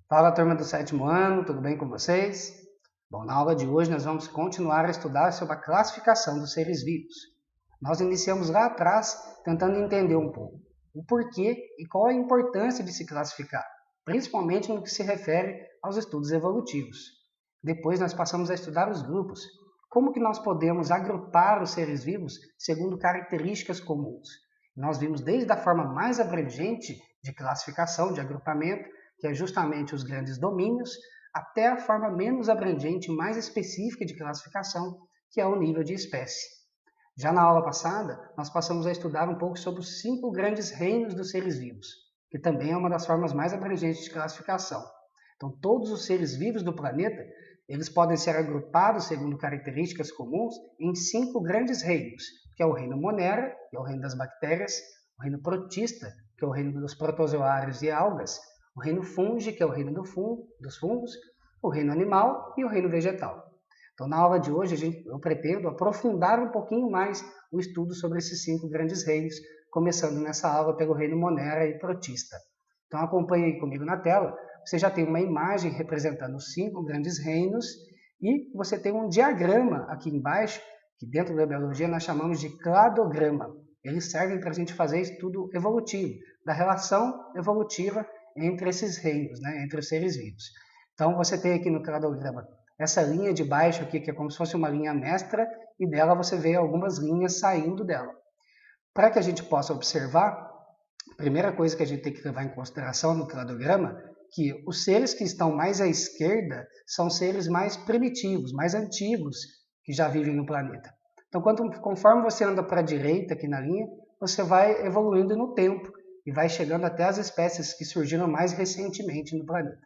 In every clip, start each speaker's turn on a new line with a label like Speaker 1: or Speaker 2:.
Speaker 1: Fala, turma do sétimo ano, tudo bem com vocês? Bom, na aula de hoje nós vamos continuar a estudar sobre a classificação dos seres vivos. Nós iniciamos lá atrás tentando entender um pouco o porquê e qual a importância de se classificar, principalmente no que se refere aos estudos evolutivos. Depois nós passamos a estudar os grupos, como que nós podemos agrupar os seres vivos segundo características comuns. Nós vimos desde a forma mais abrangente de classificação, de agrupamento, que é justamente os grandes domínios, até a forma menos abrangente, mais específica de classificação, que é o nível de espécie. Já na aula passada, nós passamos a estudar um pouco sobre os 5 grandes reinos dos seres vivos, que também é uma das formas mais abrangentes de classificação. Então, todos os seres vivos do planeta, eles podem ser agrupados segundo características comuns em 5 grandes reinos, que é o reino Monera, que é o reino das bactérias, o reino Protista, que é o reino dos protozoários e algas, o reino Fungi, que é o reino dos fungos, o reino animal e o reino vegetal. Então, na aula de hoje, eu pretendo aprofundar um pouquinho mais o estudo sobre esses 5 grandes reinos, começando nessa aula pelo reino Monera e Protista. Então, acompanhe aí comigo na tela. Você já tem uma imagem representando os 5 grandes reinos e você tem um diagrama aqui embaixo, que dentro da biologia nós chamamos de cladograma. Eles servem para a gente fazer estudo evolutivo, da relação evolutiva entre esses reinos, né, entre os seres vivos. Então, você tem aqui no cladograma essa linha de baixo aqui, que é como se fosse uma linha mestra, e dela você vê algumas linhas saindo dela. Para que a gente possa observar, a primeira coisa que a gente tem que levar em consideração no cladograma, que os seres que estão mais à esquerda são seres mais primitivos, mais antigos, que já vivem no planeta. Então, conforme você anda para a direita aqui na linha, você vai evoluindo no tempo e vai chegando até as espécies que surgiram mais recentemente no planeta.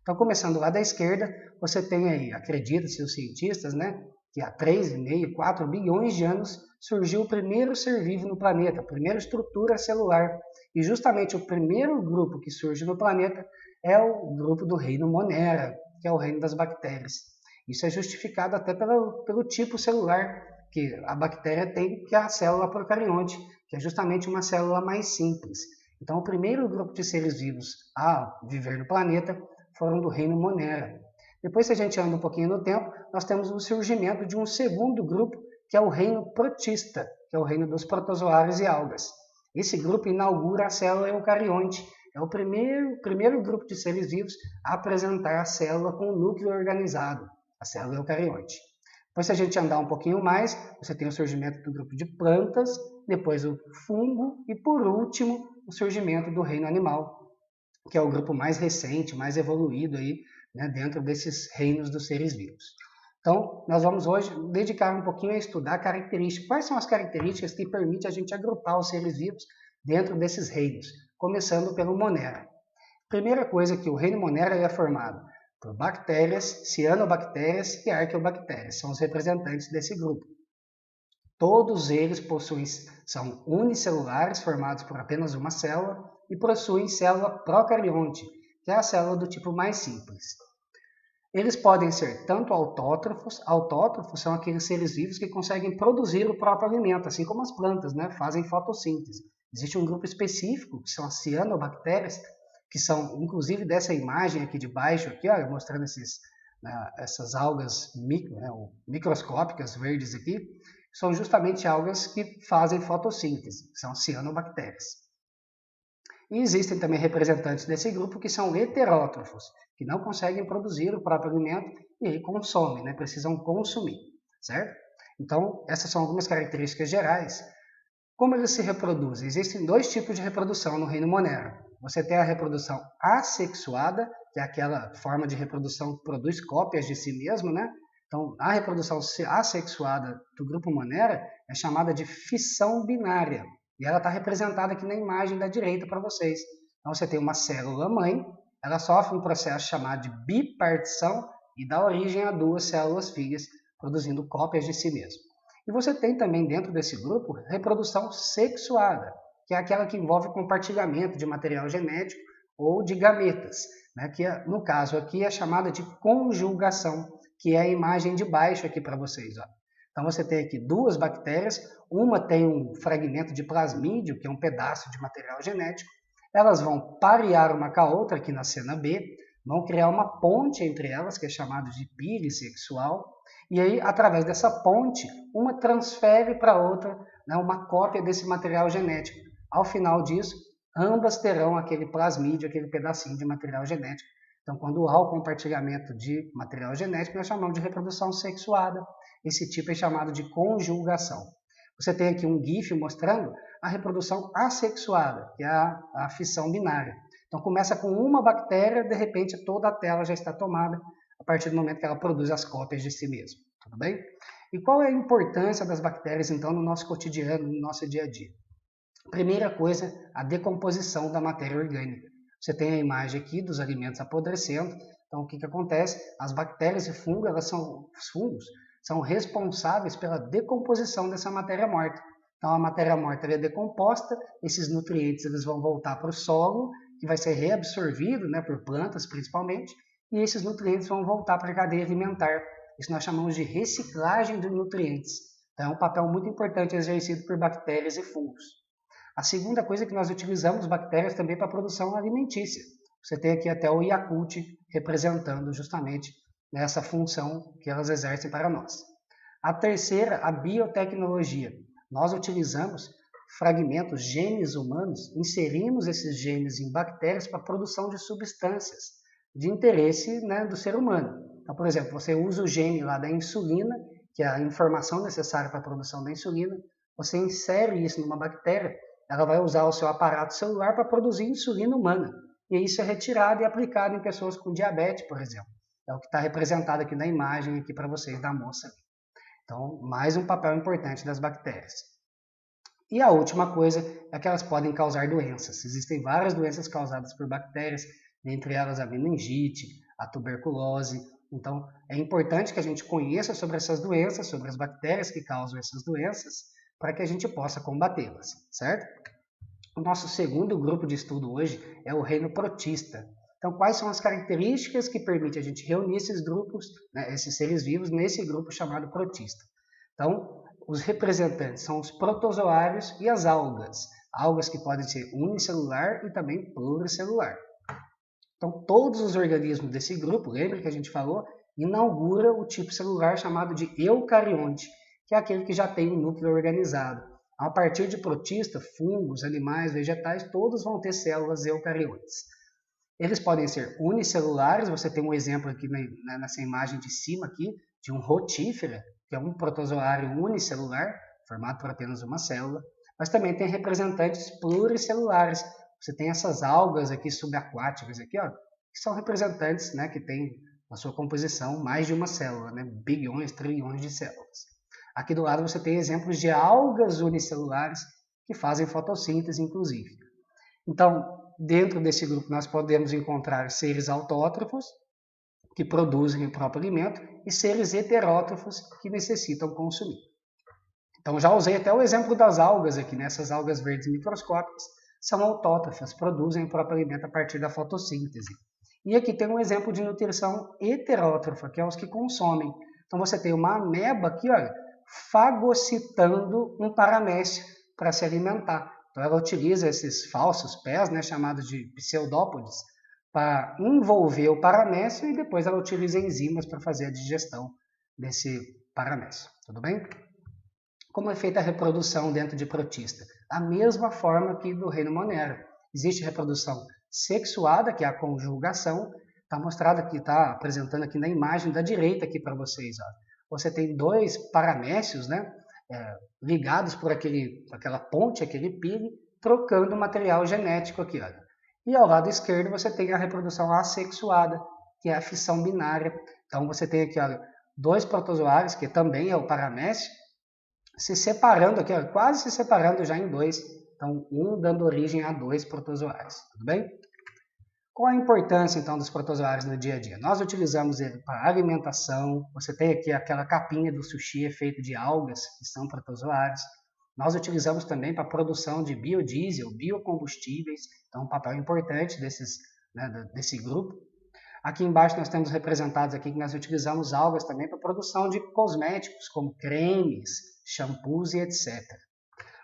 Speaker 1: Então, começando lá da esquerda, você tem aí, acredita-se os cientistas, né, que há 3,5, 4 bilhões de anos surgiu o primeiro ser vivo no planeta, a primeira estrutura celular. E justamente o primeiro grupo que surge no planeta é o grupo do reino Monera, que é o reino das bactérias. Isso é justificado até pelo tipo celular que a bactéria tem, que é a célula procarionte, que é justamente uma célula mais simples. Então, o primeiro grupo de seres vivos a viver no planeta foram do reino Monera. Depois, se a gente anda um pouquinho no tempo, nós temos o surgimento de um segundo grupo, que é o reino Protista, que é o reino dos protozoários e algas. Esse grupo inaugura a célula eucarionte. É o primeiro grupo de seres vivos a apresentar a célula com o núcleo organizado, a célula eucarionte. Depois, se a gente andar um pouquinho mais, você tem o surgimento do grupo de plantas, depois o fungo e, por último, o surgimento do reino animal, que é o grupo mais recente, mais evoluído aí, né, dentro desses reinos dos seres vivos. Então, nós vamos hoje dedicar um pouquinho a estudar características. Quais são as características que permitem a gente agrupar os seres vivos dentro desses reinos, começando pelo Monera. Primeira coisa que o reino Monera é formado por bactérias, cianobactérias e arqueobactérias, são os representantes desse grupo. Todos eles são unicelulares, formados por apenas uma célula, e possuem célula procarionte, que é a célula do tipo mais simples. Eles podem ser tanto autótrofos são aqueles seres vivos que conseguem produzir o próprio alimento, assim como as plantas, né, fazem fotossíntese. Existe um grupo específico, que são as cianobactérias, que são, inclusive, dessa imagem aqui de baixo, aqui, olha, mostrando essas algas microscópicas verdes aqui, são justamente algas que fazem fotossíntese, que são cianobactérias. E existem também representantes desse grupo que são heterótrofos, que não conseguem produzir o próprio alimento e aí consomem, né? Precisam consumir, certo? Então, essas são algumas características gerais. Como eles se reproduzem? Existem 2 tipos de reprodução no reino Monera. Você tem a reprodução assexuada, que é aquela forma de reprodução que produz cópias de si mesmo, né? Então, a reprodução assexuada do grupo Monera é chamada de fissão binária. E ela está representada aqui na imagem da direita para vocês. Então, você tem uma célula-mãe, ela sofre um processo chamado de bipartição e dá origem a 2 células-filhas, produzindo cópias de si mesmo. E você tem também dentro desse grupo reprodução sexuada, que é aquela que envolve compartilhamento de material genético ou de gametas, né, que no caso aqui é chamada de conjugação, que é a imagem de baixo aqui para vocês. Ó. Então você tem aqui 2 bactérias, uma tem um fragmento de plasmídio, que é um pedaço de material genético, elas vão parear uma com a outra aqui na cena B, vão criar uma ponte entre elas, que é chamado de pile sexual, e aí, através dessa ponte, uma transfere para a outra, né, uma cópia desse material genético. Ao final disso, ambas terão aquele plasmídio, aquele pedacinho de material genético. Então, quando há o compartilhamento de material genético, nós chamamos de reprodução sexuada. Esse tipo é chamado de conjugação. Você tem aqui um GIF mostrando a reprodução assexuada, que é a fissão binária. Então, começa com uma bactéria, de repente toda a tela já está tomada, a partir do momento que ela produz as cópias de si mesma. Tudo bem? E qual é a importância das bactérias, então, no nosso cotidiano, no nosso dia a dia? Primeira coisa, a decomposição da matéria orgânica. Você tem a imagem aqui dos alimentos apodrecendo. Então, o que acontece? As bactérias e fungos, os fungos são responsáveis pela decomposição dessa matéria morta. Então, a matéria morta é decomposta, esses nutrientes eles vão voltar para o solo, que vai ser reabsorvido, né, por plantas principalmente, e esses nutrientes vão voltar para a cadeia alimentar. Isso nós chamamos de reciclagem de nutrientes. Então, é um papel muito importante exercido por bactérias e fungos. A segunda coisa é que nós utilizamos bactérias também para a produção alimentícia. Você tem aqui até o Yakult representando justamente essa função que elas exercem para nós. A terceira, a biotecnologia. Nós utilizamos fragmentos, genes humanos, inserimos esses genes em bactérias para a produção de substâncias de interesse, né, do ser humano. Então, por exemplo, você usa o gene lá da insulina, que é a informação necessária para a produção da insulina, você insere isso numa bactéria, ela vai usar o seu aparato celular para produzir insulina humana. E isso é retirado e aplicado em pessoas com diabetes, por exemplo. É o que está representado aqui na imagem aqui para vocês da moça. Então, mais um papel importante das bactérias. E a última coisa é que elas podem causar doenças. Existem várias doenças causadas por bactérias, dentre elas a meningite, a tuberculose. Então, é importante que a gente conheça sobre essas doenças, sobre as bactérias que causam essas doenças, para que a gente possa combatê-las, certo? O nosso segundo grupo de estudo hoje é o reino protista. Então, quais são as características que permitem a gente reunir esses grupos, né, esses seres vivos, nesse grupo chamado protista? Então, os representantes são os protozoários e as algas. Algas que podem ser unicelular e também pluricelular. Então, todos os organismos desse grupo, lembra que a gente falou, inaugura o tipo celular chamado de eucarionte, que é aquele que já tem um núcleo organizado. A partir de protista, fungos, animais, vegetais, todos vão ter células eucariontes. Eles podem ser unicelulares, você tem um exemplo aqui nessa imagem de cima aqui, de um rotífera, que é um protozoário unicelular, formado por apenas uma célula, mas também tem representantes pluricelulares. Você tem essas algas aqui subaquáticas aqui, ó, que são representantes, né, que têm na sua composição mais de uma célula, né, bilhões, trilhões de células. Aqui do lado você tem exemplos de algas unicelulares que fazem fotossíntese, inclusive. Então, dentro desse grupo nós podemos encontrar seres autótrofos, que produzem o próprio alimento, e seres heterótrofos, que necessitam consumir. Então, já usei até o exemplo das algas aqui, né? Essas algas verdes microscópicas são autótrofas, produzem o próprio alimento a partir da fotossíntese. E aqui tem um exemplo de nutrição heterótrofa, que é os que consomem. Então, você tem uma ameba aqui, olha, fagocitando um paramécio para se alimentar. Então, ela utiliza esses falsos pés, né, chamados de pseudópodes, para envolver o paramécio e depois ela utiliza enzimas para fazer a digestão desse paramécio. Tudo bem? Como é feita a reprodução dentro de protista? A mesma forma que do reino monero. Existe reprodução sexuada, que é a conjugação. Está mostrado aqui, está apresentando aqui na imagem da direita aqui para vocês. Ó. Você tem dois paramécios, né, ligados por aquela ponte, aquele pile, trocando material genético aqui. Ó. E ao lado esquerdo você tem a reprodução assexuada, que é a fissão binária. Então você tem aqui, ó, dois protozoários, que também é o paramécio, se separando aqui, ó, quase se separando já em dois. Então, um dando origem a dois protozoários. Tudo bem? Qual a importância, então, dos protozoários no dia a dia? Nós utilizamos ele para alimentação. Você tem aqui aquela capinha do sushi é feito de algas, que são protozoários. Nós utilizamos também para a produção de biodiesel, biocombustíveis. Então, um papel importante desse grupo. Aqui embaixo nós temos representados aqui que nós utilizamos algas também para a produção de cosméticos, como cremes, shampoos e etc.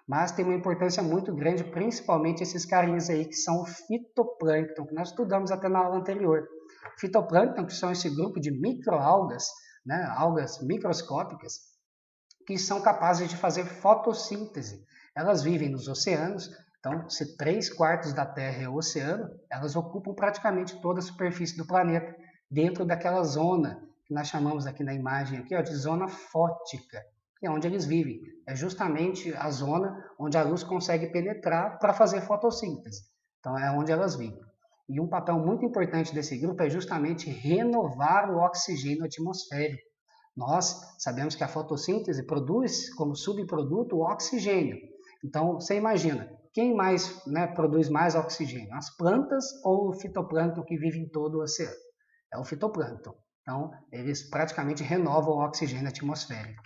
Speaker 1: Mas tem uma importância muito grande, principalmente esses carinhas aí que são o fitoplâncton, que nós estudamos até na aula anterior. Fitoplâncton, que são esse grupo de microalgas, né, algas microscópicas, que são capazes de fazer fotossíntese. Elas vivem nos oceanos, então se 3/4 da Terra é oceano, elas ocupam praticamente toda a superfície do planeta, dentro daquela zona que nós chamamos aqui na imagem aqui, ó, de zona fótica, que é onde eles vivem. É justamente a zona onde a luz consegue penetrar para fazer fotossíntese. Então é onde elas vivem. E um papel muito importante desse grupo é justamente renovar o oxigênio atmosférico. Nós sabemos que a fotossíntese produz como subproduto o oxigênio. Então, você imagina, quem mais, né, produz mais oxigênio? As plantas ou o fitoplâncton que vive em todo o oceano? É o fitoplâncton. Então, eles praticamente renovam o oxigênio atmosférico.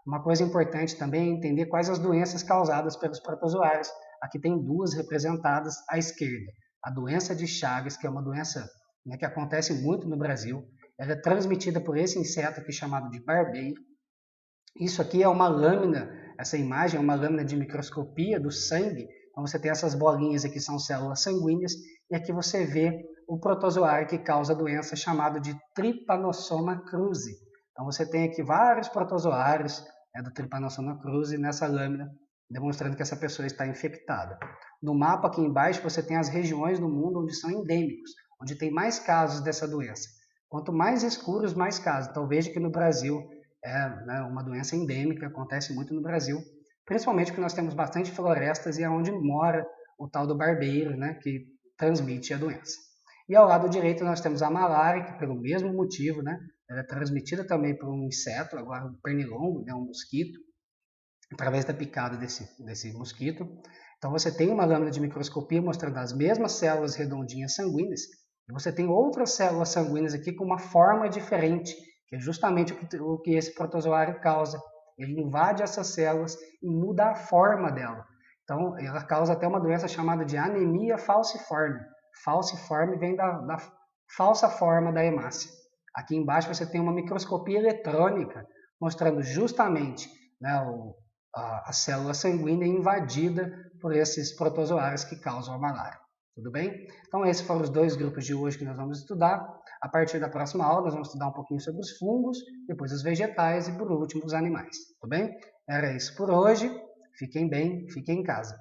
Speaker 1: Uma coisa importante também é entender quais as doenças causadas pelos protozoários. Aqui tem duas representadas à esquerda. A doença de Chagas, que é uma doença, né, que acontece muito no Brasil. Ela é transmitida por esse inseto aqui chamado de barbeiro. Isso aqui é uma lâmina, essa imagem é uma lâmina de microscopia do sangue. Então você tem essas bolinhas aqui, são células sanguíneas, e aqui você vê o protozoário que causa a doença chamado de Trypanosoma cruzi. Então você tem aqui vários protozoários, né, do Trypanosoma cruzi nessa lâmina, demonstrando que essa pessoa está infectada. No mapa aqui embaixo você tem as regiões do mundo onde são endêmicos, onde tem mais casos dessa doença. Quanto mais escuros, mais casos. Então veja que no Brasil é, né, uma doença endêmica, acontece muito no Brasil, principalmente porque nós temos bastante florestas e é onde mora o tal do barbeiro, né, que transmite a doença. E ao lado direito nós temos a malária, que pelo mesmo motivo, né, ela é transmitida também por um inseto, agora um pernilongo, né, um mosquito, através da picada desse mosquito. Então você tem uma lâmina de microscopia mostrando as mesmas células redondinhas sanguíneas, e você tem outras células sanguíneas aqui com uma forma diferente, que é justamente o que esse protozoário causa. Ele invade essas células e muda a forma dela. Então, ela causa até uma doença chamada de anemia falciforme. Falciforme vem da falsa forma da hemácia. Aqui embaixo você tem uma microscopia eletrônica mostrando justamente, né, a célula sanguínea invadida por esses protozoários que causam a malária. Tudo bem? Então, esses foram os dois grupos de hoje que nós vamos estudar. A partir da próxima aula, nós vamos estudar um pouquinho sobre os fungos, depois os vegetais e, por último, os animais. Tudo bem? Era isso por hoje. Fiquem bem, fiquem em casa.